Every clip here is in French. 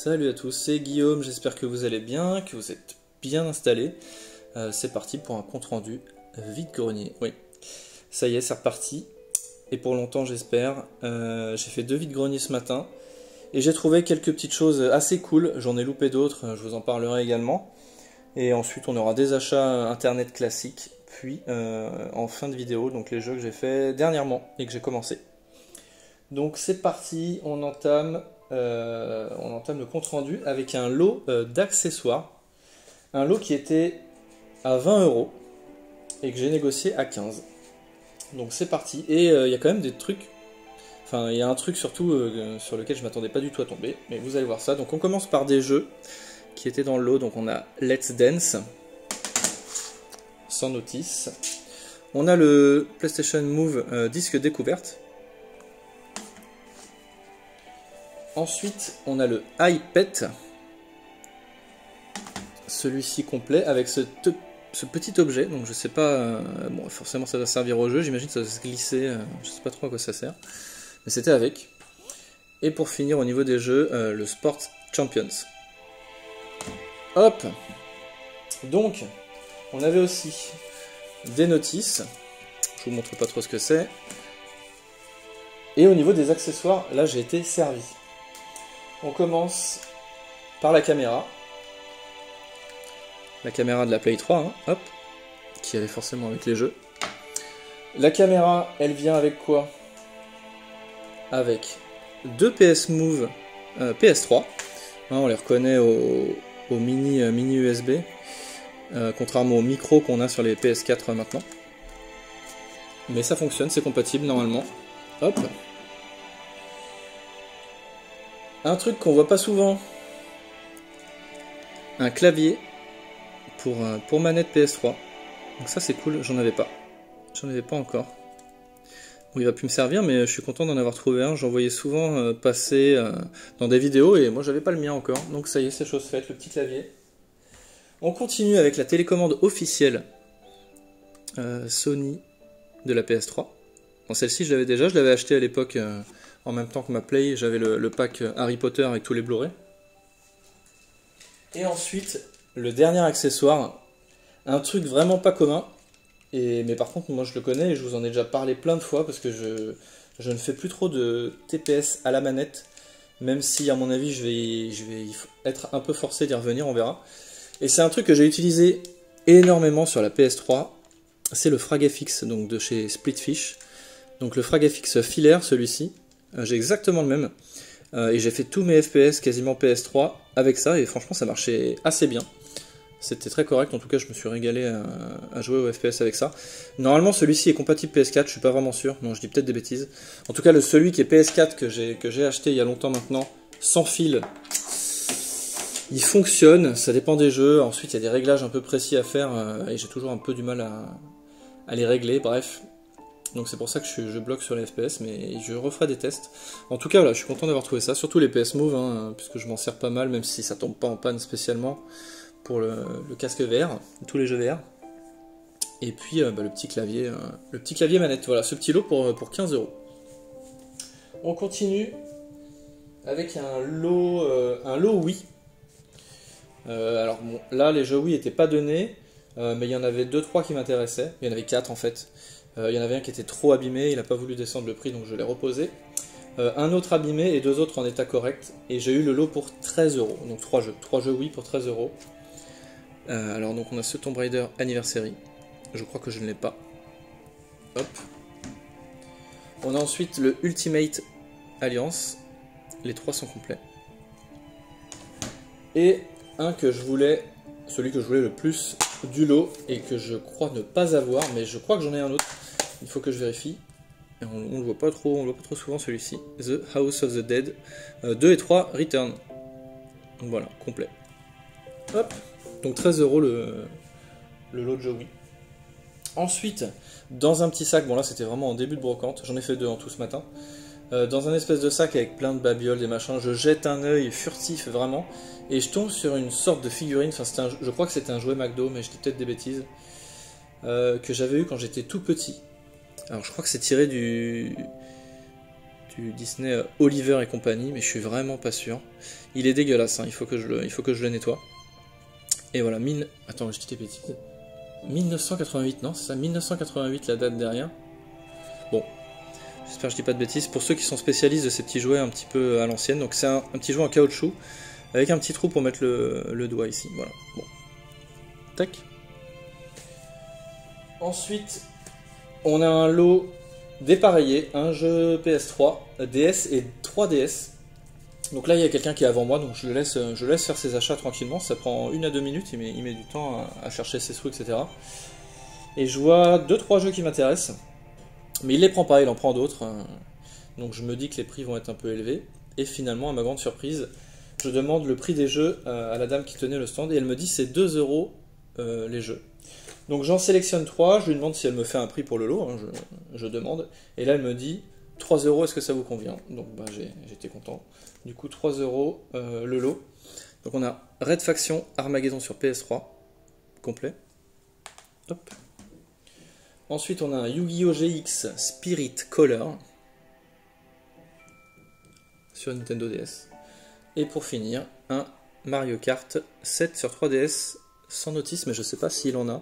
Salut à tous, c'est Guillaume, j'espère que vous allez bien, que vous êtes bien installés. C'est parti pour un compte rendu vide-grenier. Oui, ça y est, c'est reparti. Et pour longtemps j'espère. J'ai fait 2 vide-greniers ce matin. Et j'ai trouvé quelques petites choses assez cool. J'en ai loupé d'autres, je vous en parlerai également. Et ensuite on aura des achats internet classiques. Puis en fin de vidéo, donc les jeux que j'ai fait dernièrement et que j'ai commencé. Donc c'est parti, on entame le compte rendu avec un lot d'accessoires. Un lot qui était à 20 € et que j'ai négocié à 15. Donc c'est parti. Et il y a quand même des trucs. Enfin, il y a un truc surtout sur lequel je m'attendais pas du tout à tomber. Mais vous allez voir ça. Donc on commence par des jeux qui étaient dans le lot. Donc on a Let's Dance. Sans notice. On a le PlayStation Move disque découverte. Ensuite, on a le iPad, celui-ci complet avec ce petit objet. Donc je sais pas, bon forcément ça doit servir au jeu, j'imagine que ça doit se glisser, je sais pas trop à quoi ça sert, mais c'était avec. Et pour finir au niveau des jeux, le Sport Champions. Hop. Donc, on avait aussi des notices. Je vous montre pas trop ce que c'est. Et au niveau des accessoires, là j'ai été servi. On commence par la caméra de la Play 3, hein, hop, qui allait forcément avec les jeux. La caméra, elle vient avec quoi? Avec 2 PS Move PS3, hein, on les reconnaît au mini USB, contrairement au micro qu'on a sur les PS4 maintenant. Mais ça fonctionne, c'est compatible normalement. Hop. Un truc qu'on voit pas souvent, un clavier pour manette PS3. Donc ça c'est cool, j'en avais pas encore. Bon, il va plus me servir, mais je suis content d'en avoir trouvé un. J'en voyais souvent passer dans des vidéos et moi j'avais pas le mien encore. Donc ça y est, c'est chose faite, le petit clavier. On continue avec la télécommande officielle Sony de la PS3. Bon, celle-ci je l'avais déjà, je l'avais acheté à l'époque en même temps que ma Play, j'avais le pack Harry Potter avec tous les Blu-ray. Et ensuite, le dernier accessoire, un truc vraiment pas commun, mais par contre moi je le connais et je vous en ai déjà parlé plein de fois parce que je ne fais plus trop de TPS à la manette, même si à mon avis je vais être un peu forcé d'y revenir, on verra. Et c'est un truc que j'ai utilisé énormément sur la PS3, c'est le FragFX, donc de chez Splitfish. Donc le FragFX filaire, celui-ci, j'ai exactement le même. Et j'ai fait tous mes FPS quasiment PS3 avec ça et franchement ça marchait assez bien. C'était très correct, en tout cas je me suis régalé à jouer au FPS avec ça. Normalement celui-ci est compatible PS4, je suis pas vraiment sûr, non je dis peut-être des bêtises. En tout cas celui qui est PS4 que j'ai acheté il y a longtemps maintenant, sans fil, il fonctionne, ça dépend des jeux. Ensuite il y a des réglages un peu précis à faire et j'ai toujours un peu du mal à les régler, bref. Donc c'est pour ça que je bloque sur les FPS, mais je referai des tests. En tout cas, voilà, je suis content d'avoir trouvé ça, surtout les PS Move, hein, puisque je m'en sers pas mal, même si ça tombe pas en panne spécialement pour le casque VR, tous les jeux VR. Et puis le petit clavier manette, voilà, ce petit lot pour 15 €. On continue avec un lot Wii. Alors bon, là les jeux Wii n'étaient pas donnés, mais il y en avait 2-3 qui m'intéressaient, il y en avait 4 en fait. Il y en avait un qui était trop abîmé, il n'a pas voulu descendre le prix donc je l'ai reposé. Un autre abîmé et 2 autres en état correct. Et j'ai eu le lot pour 13 €. Donc 3 jeux Wii pour 13 €. Alors donc on a ce Tomb Raider Anniversary. Je crois que je ne l'ai pas. Hop. On a ensuite le Ultimate Alliance. Les 3 sont complets. Et un que je voulais, celui que je voulais le plus du lot et que je crois ne pas avoir, mais je crois que j'en ai un autre. Il faut que je vérifie. Et on le voit pas trop souvent celui-ci. The House of the Dead 2 et 3 Return. Donc voilà, complet. Hop. Donc 13 € le lot de jeux Wii. Ensuite, dans un petit sac, bon là c'était vraiment en début de brocante, j'en ai fait 2 en tout ce matin. Dans un espèce de sac avec plein de babioles, des machins, je jette un œil furtif vraiment, et je tombe sur une sorte de figurine, enfin je crois que c'était un jouet McDo, mais je dis peut-être des bêtises, que j'avais eu quand j'étais tout petit. Alors je crois que c'est tiré du du Disney Oliver et compagnie, mais je suis vraiment pas sûr. Il est dégueulasse, hein, il faut que je le nettoie. Et voilà, attends, je dis des bêtises. 1988, non, c'est ça, 1988 la date derrière. Bon, j'espère que je dis pas de bêtises. Pour ceux qui sont spécialistes de ces petits jouets un petit peu à l'ancienne, donc c'est un petit jouet en caoutchouc, avec un petit trou pour mettre le doigt ici, voilà. Bon. Tac. Ensuite, on a un lot dépareillé, un jeu PS3, DS et 3DS. Donc là, il y a quelqu'un qui est avant moi, donc je le laisse faire ses achats tranquillement. Ça prend 1 à 2 minutes, il met du temps à chercher ses sous, etc. Et je vois 2-3 jeux qui m'intéressent, mais il les prend pas, il en prend d'autres. Donc je me dis que les prix vont être un peu élevés. Et finalement, à ma grande surprise, je demande le prix des jeux à la dame qui tenait le stand, et elle me dit c'est 2 euros les jeux. Donc j'en sélectionne 3, je lui demande si elle me fait un prix pour le lot, hein, je demande. Et là, elle me dit 3 euros, est-ce que ça vous convient? Donc bah, j'étais content. Du coup, 3 euros le lot. Donc on a Red Faction Armageddon sur PS3, complet. Hop. Ensuite, on a un Yu-Gi-Oh! GX Spirit Color sur Nintendo DS. Et pour finir, un Mario Kart 7 sur 3DS sans notice, mais je sais pas s'il en a.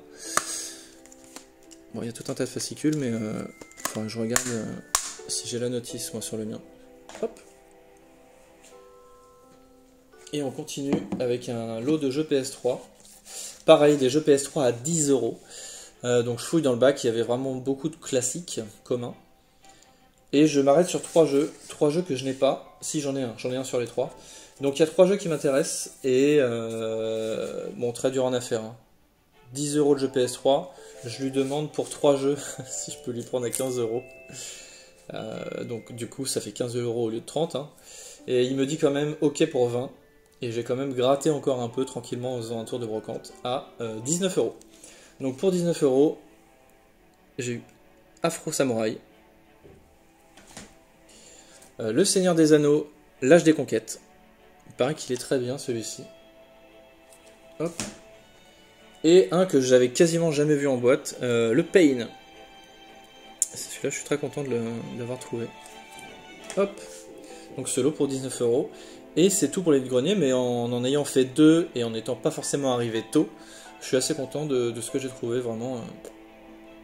Bon, il y a tout un tas de fascicules, mais enfin, je regarde si j'ai la notice moi sur le mien. Hop. Et on continue avec un lot de jeux PS3. Pareil, des jeux PS3 à 10 euros. Donc je fouille dans le bac, il y avait vraiment beaucoup de classiques communs. Et je m'arrête sur 3 jeux. 3 jeux que je n'ai pas. Si, j'en ai un sur les 3. Donc il y a 3 jeux qui m'intéressent. Et bon, très dur en affaire. Hein. 10 euros de jeu PS3. Je lui demande pour 3 jeux si je peux lui prendre à 15 euros. Donc du coup, ça fait 15 euros au lieu de 30. Hein. Et il me dit quand même OK pour 20. Et j'ai quand même gratté encore un peu tranquillement en faisant un tour de brocante à 19 euros. Donc pour 19 euros, j'ai eu Afro Samouraï, Le Seigneur des Anneaux, L'Âge des Conquêtes. Il paraît qu'il est très bien celui-ci. Hop. Et un que j'avais quasiment jamais vu en boîte, le Pain. Celui-là, je suis très content de l'avoir trouvé. Hop. Donc ce lot pour 19 euros. Et c'est tout pour les greniers, mais en ayant fait 2 et en n'étant pas forcément arrivé tôt, je suis assez content de ce que j'ai trouvé, vraiment.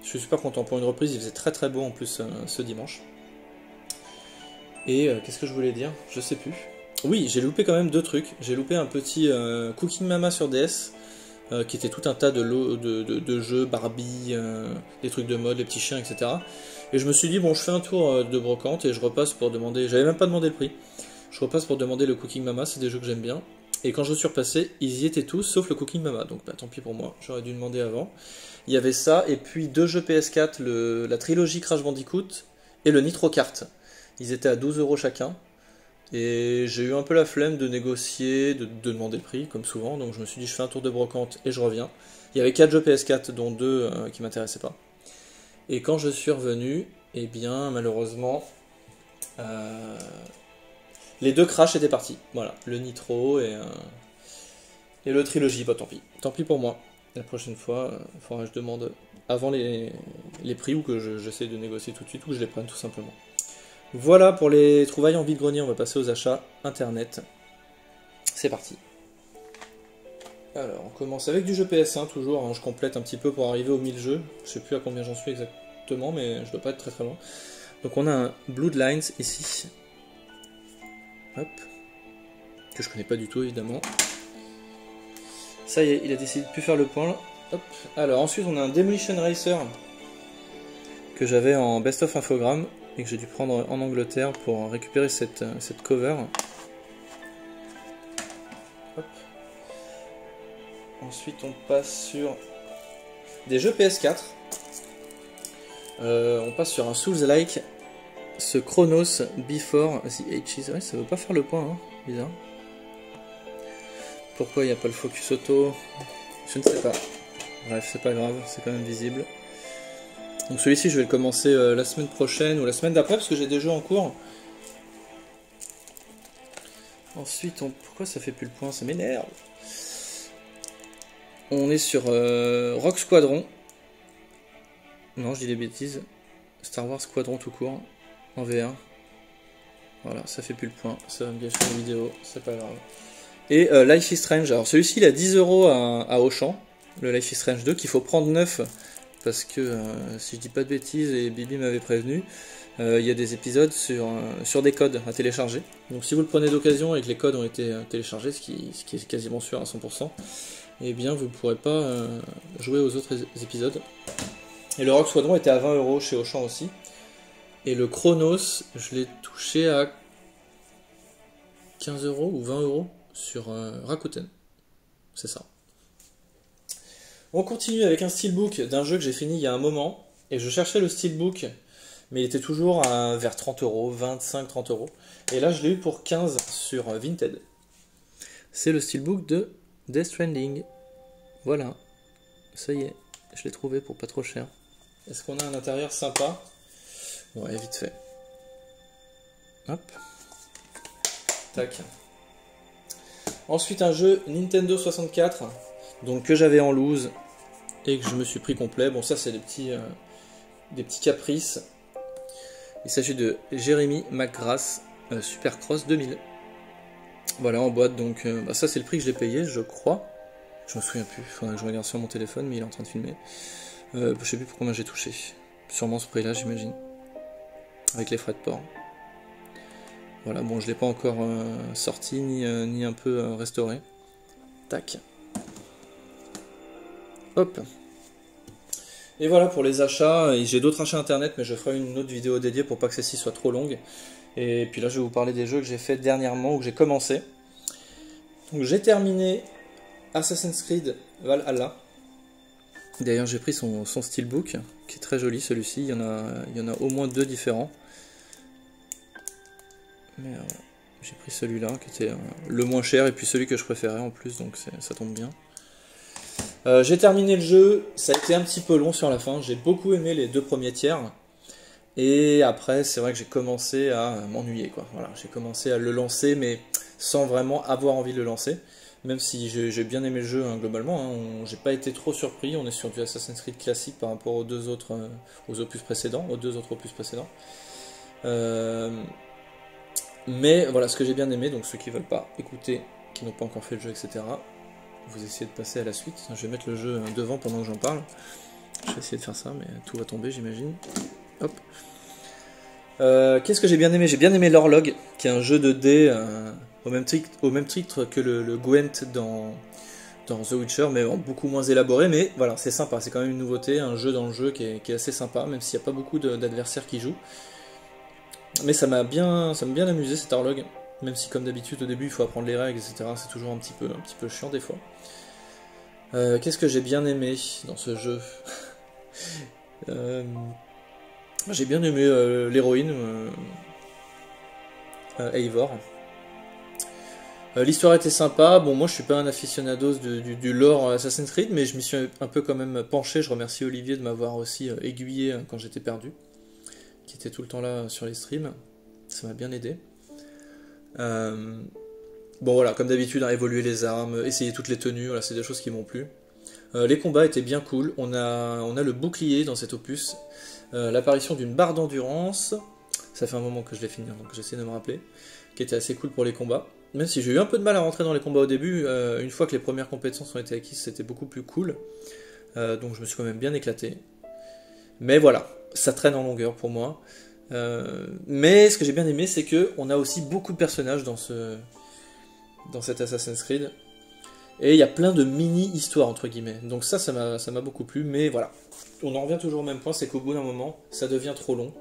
Je suis super content. Pour une reprise, il faisait très très beau en plus ce dimanche. Et qu'est-ce que je voulais dire? Je sais plus. Oui, j'ai loupé quand même 2 trucs. J'ai loupé un petit Cooking Mama sur DS, qui était tout un tas de jeux, Barbie, des trucs de mode, les petits chiens, etc. Et je me suis dit, bon, je fais un tour de brocante et je repasse pour demander... J'avais même pas demandé le prix. Je repasse pour demander le Cooking Mama, c'est des jeux que j'aime bien. Et quand je suis repassé, ils y étaient tous, sauf le Cooking Mama. Donc bah, tant pis pour moi, j'aurais dû demander avant. Il y avait ça, et puis 2 jeux PS4, la trilogie Crash Bandicoot et le Nitro Kart. Ils étaient à 12 euros chacun. Et j'ai eu un peu la flemme de négocier, de demander le prix, comme souvent. Donc je me suis dit, je fais un tour de brocante et je reviens. Il y avait 4 jeux PS4, dont 2 qui m'intéressaient pas. Et quand je suis revenu, eh bien, malheureusement... les 2 Crash étaient partis. Voilà, le Nitro et le Trilogy, bah tant pis. Tant pis pour moi. La prochaine fois, il faudra que je demande avant les prix ou que j'essaie de négocier tout de suite ou que je les prenne tout simplement. Voilà pour les trouvailles en vide-grenier, on va passer aux achats internet. C'est parti. Alors, on commence avec du jeu PS1 toujours, hein, je complète un petit peu pour arriver aux 1000 jeux. Je sais plus à combien j'en suis exactement, mais je dois pas être très très loin. Donc on a un Bloodlines ici. Hop. Que je connais pas du tout évidemment. Ça y est, il a décidé de plus faire le point là. Hop. Alors ensuite on a un Demolition Racer que j'avais en Best of Infogrames et que j'ai dû prendre en Angleterre pour récupérer cette cover. Hop. Ensuite on passe sur des jeux PS4. On passe sur un Souls-like, ce Chronos Before the Ages. Ouais, ça veut pas faire le point, hein. Bizarre. Pourquoi il n'y a pas le focus auto? Je ne sais pas. Bref, c'est pas grave, c'est quand même visible. Donc celui-ci, je vais le commencer la semaine prochaine ou la semaine d'après parce que j'ai des jeux en cours. Ensuite, pourquoi ça fait plus le point? Ça m'énerve. On est sur Rock Squadron. Non, je dis des bêtises. Star Wars Squadron tout court, en VR. Voilà, ça fait plus le point, ça va me gâcher la vidéo, c'est pas grave. Et Life is Strange, alors celui-ci il a 10 € à Auchan, le Life is Strange 2, qu'il faut prendre neuf, parce que si je dis pas de bêtises, et Bibi m'avait prévenu, il y a des épisodes sur des codes à télécharger. Donc si vous le prenez d'occasion et que les codes ont été téléchargés, ce qui est quasiment sûr à 100%, eh bien vous ne pourrez pas jouer aux autres épisodes. Et le Rogue Squadron était à 20 € chez Auchan aussi. Et le Chronos, je l'ai touché à 15 € ou 20 € sur Rakuten. C'est ça. On continue avec un steelbook d'un jeu que j'ai fini il y a un moment. Et je cherchais le steelbook, mais il était toujours vers 30 €, 25-30 €. Et là, je l'ai eu pour 15 sur Vinted. C'est le steelbook de Death Stranding. Voilà. Ça y est, je l'ai trouvé pour pas trop cher. Est-ce qu'on a un intérieur sympa? Ouais, vite fait. Hop. Tac. Ensuite, un jeu Nintendo 64, donc que j'avais en loose et que je me suis pris complet. Bon, ça, c'est des petits caprices. Il s'agit de Jeremy McGrath Supercross 2000. Voilà, en boîte, donc ça, c'est le prix que je l'ai payé, je crois. Je me souviens plus, il faudrait que je regarde sur mon téléphone, mais il est en train de filmer. Je sais plus pour combien j'ai touché. Sûrement ce prix-là, j'imagine. Avec les frais de port. Voilà, bon, je l'ai pas encore sorti, ni un peu restauré. Tac. Hop. Et voilà pour les achats. J'ai d'autres achats internet, mais je ferai une autre vidéo dédiée pour pas que celle-ci soit trop longue. Et puis là, je vais vous parler des jeux que j'ai fait dernièrement, ou que j'ai commencé. Donc j'ai terminé Assassin's Creed Valhalla. D'ailleurs, j'ai pris son steelbook, qui est très joli celui-ci. Il y en a au moins 2 différents. Mais j'ai pris celui-là, qui était le moins cher, et puis celui que je préférais en plus, donc ça tombe bien. J'ai terminé le jeu, ça a été un petit peu long sur la fin. J'ai beaucoup aimé les 2 premiers tiers. Et après, c'est vrai que j'ai commencé à m'ennuyer, quoi. Voilà, j'ai commencé à le lancer, mais sans vraiment avoir envie de le lancer. Même si j'ai bien aimé le jeu globalement, hein, j'ai pas été trop surpris. On est sur du Assassin's Creed classique par rapport aux 2 autres opus précédents, aux 2 autres opus précédents. Mais voilà, ce que j'ai bien aimé, donc ceux qui veulent pas écouter, qui n'ont pas encore fait le jeu, etc. Vous essayez de passer à la suite. Je vais mettre le jeu devant pendant que j'en parle. Je vais essayer de faire ça, mais tout va tomber, j'imagine. Hop. Qu'est-ce que j'ai bien aimé? J'ai bien aimé l'Horloge, qui est un jeu de dés au même titre que le Gwent dans The Witcher, mais beaucoup moins élaboré. Mais voilà, c'est sympa, c'est quand même une nouveauté, un jeu dans le jeu qui est assez sympa, même s'il n'y a pas beaucoup d'adversaires qui jouent. Mais ça m'a bien amusé cet Horloge, même si comme d'habitude au début il faut apprendre les règles, etc. C'est toujours un petit peu chiant des fois. Qu'est-ce que j'ai bien aimé dans ce jeu? J'ai bien aimé l'héroïne, Eivor. L'histoire était sympa. Bon, moi je suis pas un aficionados du lore Assassin's Creed, mais je m'y suis un peu quand même penché. Je remercie Olivier de m'avoir aussi aiguillé quand j'étais perdu, qui était tout le temps là sur les streams. Ça m'a bien aidé. Bon voilà, comme d'habitude, évoluer les armes, essayer toutes les tenues, voilà, c'est des choses qui m'ont plu. Les combats étaient bien cool. On a le bouclier dans cet opus. L'apparition d'une barre d'endurance. Ça fait un moment que je l'ai fini, donc j'essaie de me rappeler. Qui était assez cool pour les combats. Même si j'ai eu un peu de mal à rentrer dans les combats au début, une fois que les premières compétences ont été acquises, c'était beaucoup plus cool. Donc je me suis quand même bien éclaté. Mais voilà, ça traîne en longueur pour moi. Mais ce que j'ai bien aimé, c'est qu'on a aussi beaucoup de personnages dans cet Assassin's Creed. Et il y a plein de mini-histoires, entre guillemets. Donc ça m'a beaucoup plu. Mais voilà, on en revient toujours au même point, c'est qu'au bout d'un moment, ça devient trop long.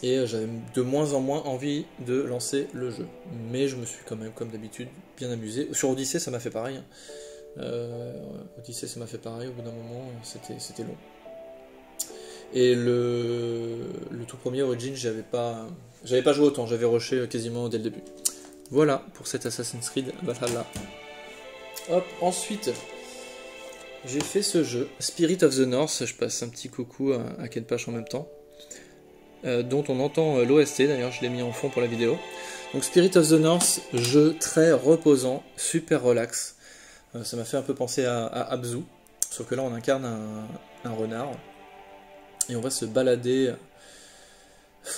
Et j'avais de moins en moins envie de lancer le jeu. Mais je me suis quand même, comme d'habitude, bien amusé. Sur Odyssey, ça m'a fait pareil. Odyssey, ça m'a fait pareil. Au bout d'un moment, c'était long. Et le tout premier Origin, j'avais pas joué autant. J'avais rushé quasiment dès le début. Voilà pour cet Assassin's Creed Valhalla. Hop, ensuite, j'ai fait ce jeu, Spirit of the North. Je passe un petit coucou à Ken Pash en même temps. Dont on entend l'OST, d'ailleurs je l'ai mis en fond pour la vidéo. Donc Spirit of the North, jeu très reposant, super relax. Ça m'a fait un peu penser à Abzu, sauf que là on incarne un renard. Et on va se balader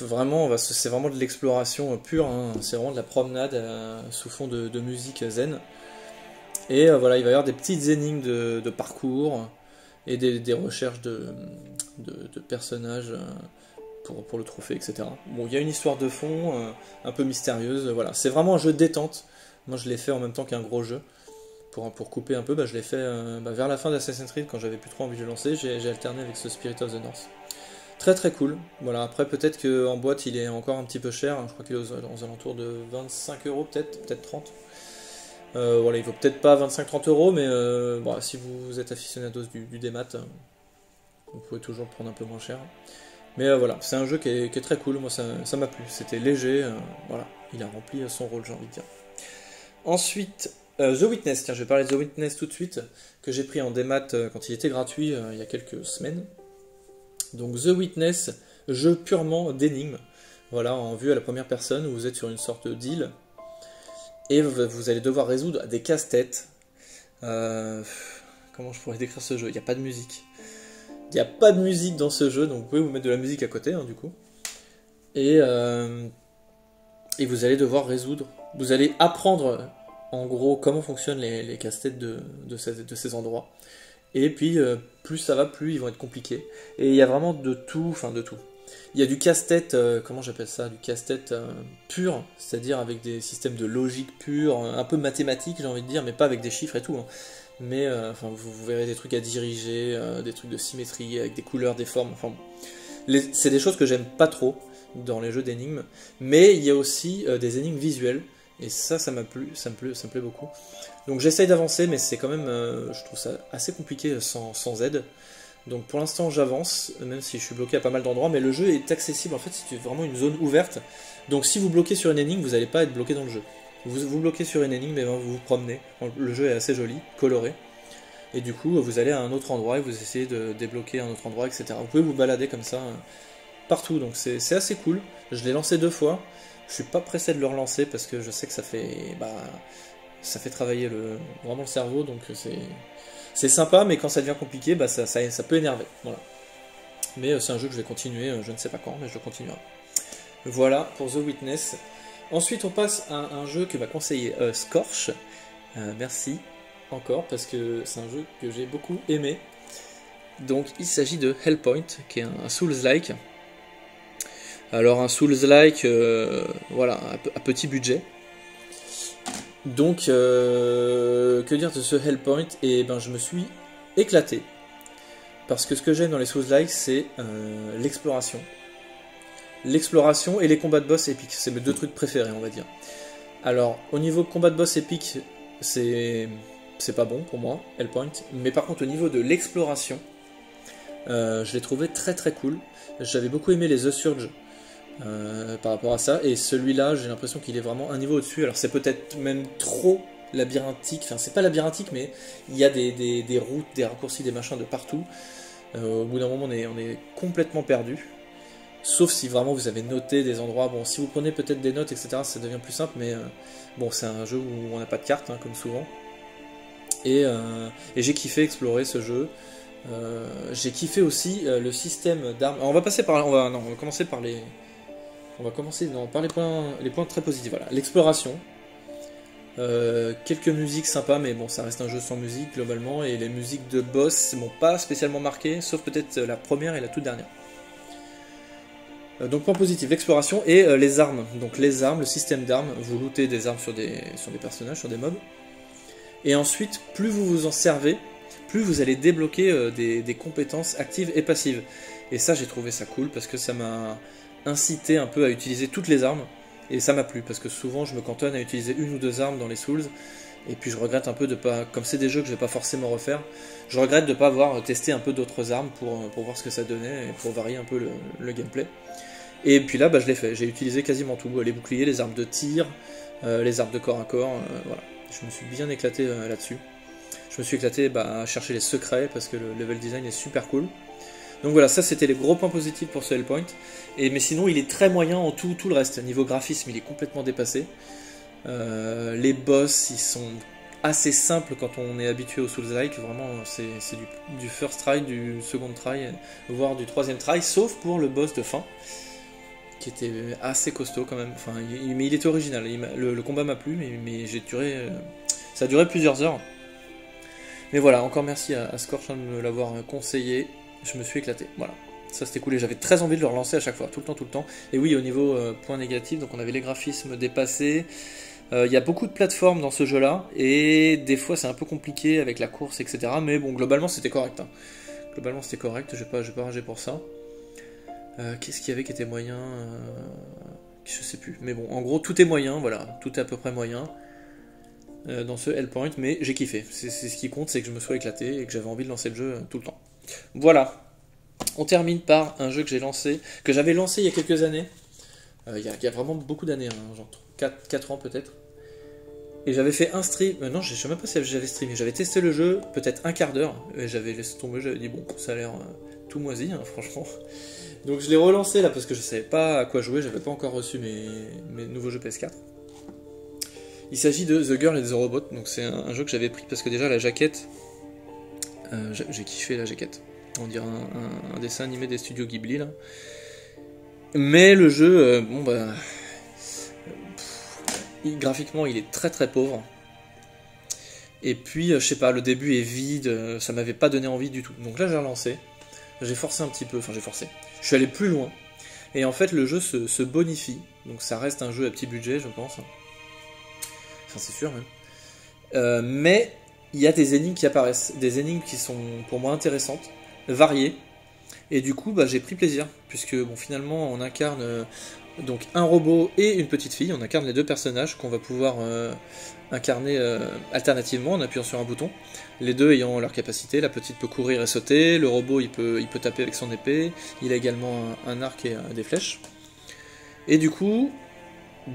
Vraiment, c'est vraiment de l'exploration pure, hein. C'est vraiment de la promenade sous fond de musique zen. Et voilà, il va y avoir des petites énigmes de parcours et des recherches de personnages pour le trophée, etc. Bon, il y a une histoire de fond un peu mystérieuse, voilà. C'est vraiment un jeu détente. Moi, je l'ai fait en même temps qu'un gros jeu. Pour couper un peu, je l'ai fait vers la fin d'Assassin's Creed, quand j'avais plus trop envie de le lancer, j'ai alterné avec ce Spirit of the North. Très très cool. Voilà, après peut-être qu'en boîte il est encore un petit peu cher, je crois qu'il est aux alentours de 25 euros peut-être 30. Voilà, il vaut peut-être pas 25-30 euros, mais bon, si vous êtes aficionados du démat, vous pouvez toujours le prendre un peu moins cher. Mais voilà, c'est un jeu qui est très cool, moi ça m'a plu, c'était léger, voilà, il a rempli son rôle, j'ai envie de dire. Ensuite, The Witness, tiens, je vais parler de The Witness tout de suite, que j'ai pris en démat quand il était gratuit il y a quelques semaines. Donc The Witness, jeu purement d'énigmes, voilà, en vue à la première personne, où vous êtes sur une sorte d'île, et vous allez devoir résoudre des casse-têtes. Comment je pourrais décrire ce jeu? Il n'y a pas de musique. Il n'y a pas de musique dans ce jeu, donc vous pouvez vous mettre de la musique à côté, hein, du coup. Et vous allez devoir résoudre, vous allez apprendre, en gros, comment fonctionnent les casse-têtes de ces endroits. Et puis, plus ça va, plus ils vont être compliqués. Et il y a vraiment de tout, enfin de tout. Il y a du casse-tête, comment j'appelle ça? Du casse-tête pur, c'est-à-dire avec des systèmes de logique pure, un peu mathématiques, j'ai envie de dire, mais pas avec des chiffres et tout, hein. Mais enfin, vous verrez des trucs à diriger, des trucs de symétrie, avec des couleurs, des formes, enfin... C'est des choses que j'aime pas trop dans les jeux d'énigmes, mais il y a aussi des énigmes visuelles, et ça m'a plu, ça me plaît beaucoup. Donc j'essaye d'avancer, mais c'est quand même, je trouve ça assez compliqué sans aide. Donc pour l'instant j'avance, même si je suis bloqué à pas mal d'endroits, mais le jeu est accessible, en fait c'est vraiment une zone ouverte. Donc si vous bloquez sur une énigme, vous n'allez pas être bloqué dans le jeu. Vous bloquez sur une énigme, et ben vous vous promenez. Le jeu est assez joli, coloré. Et du coup vous allez à un autre endroit et vous essayez de débloquer un autre endroit, etc. Vous pouvez vous balader comme ça partout, donc c'est assez cool. Je l'ai lancé 2 fois, je suis pas pressé de le relancer parce que je sais que ça fait travailler vraiment le cerveau, donc c'est sympa, mais quand ça devient compliqué, ça peut énerver. Voilà. Mais c'est un jeu que je vais continuer, je ne sais pas quand, mais je le continuerai. Voilà pour The Witness. Ensuite, on passe à un jeu que m'a conseillé Scorch. Merci encore, parce que c'est un jeu que j'ai beaucoup aimé. Donc, il s'agit de Hellpoint, qui est un Souls-like. Alors, un Souls-like, voilà, à petit budget. Donc, que dire de ce Hellpoint? Et ben, je me suis éclaté. Parce que ce que j'aime dans les Souls-like, c'est l'exploration. L'exploration et les combats de boss épiques. C'est mes 2 trucs préférés, on va dire. Alors, au niveau combat de boss épique, c'est pas bon pour moi, Hellpoint. Mais par contre, au niveau de l'exploration, je l'ai trouvé très très cool. J'avais beaucoup aimé les The Surge par rapport à ça. Et celui-là, j'ai l'impression qu'il est vraiment un niveau au-dessus. Alors, c'est peut-être même trop labyrinthique. Enfin, c'est pas labyrinthique, mais il y a des routes, des raccourcis, des machins de partout. Au bout d'un moment, on est complètement perdu. Sauf si vraiment vous avez noté des endroits. Bon, si vous prenez peut-être des notes, etc., ça devient plus simple, mais bon, c'est un jeu où on n'a pas de carte, hein, comme souvent. Et j'ai kiffé explorer ce jeu. J'ai kiffé aussi le système d'armes. On va passer par, on va commencer par les, par les points très positifs. Voilà, l'exploration. Quelques musiques sympas, mais bon, ça reste un jeu sans musique globalement. Et les musiques de boss m'ont pas spécialement marqué, sauf peut-être la première et la toute dernière. Donc point positif, l'exploration et les armes. Donc les armes, le système d'armes, vous lootez des armes sur des personnages, sur des mobs. Et ensuite, plus vous vous en servez, plus vous allez débloquer des compétences actives et passives. Et ça, j'ai trouvé ça cool parce que ça m'a incité un peu à utiliser toutes les armes. Et ça m'a plu parce que souvent je me cantonne à utiliser 1 ou 2 armes dans les Souls. Et puis je regrette un peu de pas, comme c'est des jeux que je vais pas forcément refaire, je regrette de pas avoir testé un peu d'autres armes pour voir ce que ça donnait et pour varier un peu le gameplay. Et puis là, je l'ai fait, j'ai utilisé quasiment tout, les boucliers, les armes de tir, les armes de corps à corps, voilà. Je me suis bien éclaté là-dessus. Je me suis éclaté à chercher les secrets parce que le level design est super cool. Donc voilà, ça c'était les gros points positifs pour ce Hellpoint. Mais sinon, il est très moyen en tout le reste. Niveau graphisme, il est complètement dépassé. Les boss, ils sont assez simples quand on est habitué au Souls-like. Vraiment, c'est du first try, du second try, voire du 3e try, sauf pour le boss de fin, qui était assez costaud quand même. Enfin, mais il était original. Le combat m'a plu, mais ça a duré plusieurs heures. Mais voilà, encore merci à Scorch de me l'avoir conseillé. Je me suis éclaté. Voilà, ça c'était cool et j'avais très envie de le relancer à chaque fois, tout le temps, tout le temps. Et oui, au niveau point négatif, donc on avait les graphismes dépassés. Il y a beaucoup de plateformes dans ce jeu-là et des fois c'est un peu compliqué avec la course, etc. Mais bon, globalement c'était correct. Hein. Globalement c'était correct. Je vais pas rager pour ça. Qu'est-ce qu'il y avait qui était moyen je sais plus. Mais bon, en gros tout est moyen. Voilà, tout est à peu près moyen. Dans ce Hellpoint, mais j'ai kiffé. C'est ce qui compte, c'est que je me sois éclaté et que j'avais envie de lancer le jeu tout le temps. Voilà. On termine par un jeu que j'avais lancé il y a quelques années. Il y a vraiment beaucoup d'années, hein, genre 4 ans peut-être. Et j'avais fait un stream. Non, je sais même pas si j'avais streamé. J'avais testé le jeu peut-être un quart d'heure. Et j'avais laissé tomber. J'avais dit, bon, ça a l'air tout moisi, hein, franchement. Donc je l'ai relancé là parce que je savais pas à quoi jouer. J'avais pas encore reçu mes nouveaux jeux PS4. Il s'agit de The Girl and the Robot, donc c'est un jeu que j'avais pris parce que déjà la jaquette, j'ai kiffé la jaquette. On dirait un dessin animé des studios Ghibli là. Mais le jeu, bon bah, graphiquement il est très très pauvre. Et puis je sais pas, le début est vide, ça m'avait pas donné envie du tout. Donc là j'ai relancé, j'ai forcé un petit peu, enfin j'ai forcé. Je suis allé plus loin. Et en fait le jeu se bonifie, donc ça reste un jeu à petit budget je pense. Enfin, c'est sûr même. Mais il y a des énigmes qui apparaissent, des énigmes qui sont pour moi intéressantes, variées, et du coup bah, j'ai pris plaisir, puisque bon, finalement on incarne donc un robot et une petite fille, on incarne les deux personnages qu'on va pouvoir incarner alternativement en appuyant sur un bouton, les deux ayant leur capacité, la petite peut courir et sauter, le robot il peut taper avec son épée, il a également un arc et des flèches, et du coup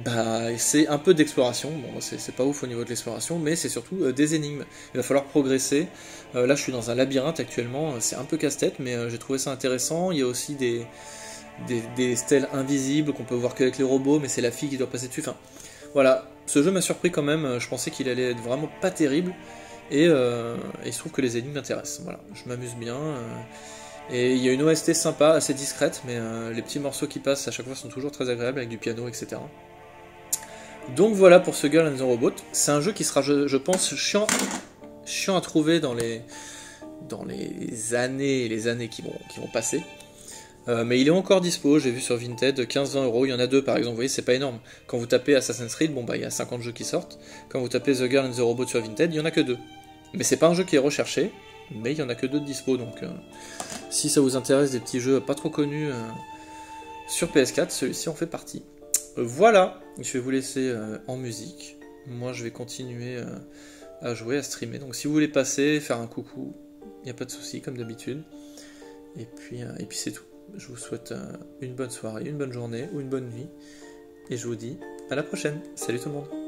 bah, c'est un peu d'exploration, bon c'est pas ouf au niveau de l'exploration, mais c'est surtout des énigmes. Il va falloir progresser. Là je suis dans un labyrinthe actuellement, c'est un peu casse-tête, mais j'ai trouvé ça intéressant. Il y a aussi des stèles invisibles qu'on peut voir qu'avec les robots, mais c'est la fille qui doit passer dessus. Enfin, voilà, ce jeu m'a surpris quand même, je pensais qu'il allait être vraiment pas terrible, et il se trouve que les énigmes m'intéressent. Voilà, je m'amuse bien. Et il y a une OST sympa, assez discrète, mais les petits morceaux qui passent à chaque fois sont toujours très agréables avec du piano, etc. Donc voilà pour ce Girl and the Robot. C'est un jeu qui sera, je pense, chiant à trouver dans les années et les années qui vont passer. Mais il est encore dispo, j'ai vu sur Vinted, 15-20 euros, il y en a deux par exemple, vous voyez, c'est pas énorme. Quand vous tapez Assassin's Creed, bon bah il y a 50 jeux qui sortent. Quand vous tapez The Girl and the Robot sur Vinted, il y en a que deux. Mais c'est pas un jeu qui est recherché, mais il y en a que deux de dispo, donc si ça vous intéresse des petits jeux pas trop connus sur PS4, celui-ci en fait partie. Voilà, je vais vous laisser en musique. Moi, je vais continuer à jouer, à streamer. Donc, si vous voulez passer, faire un coucou, il n'y a pas de souci, comme d'habitude. Et puis c'est tout. Je vous souhaite une bonne soirée, une bonne journée ou une bonne nuit. Et je vous dis à la prochaine. Salut tout le monde.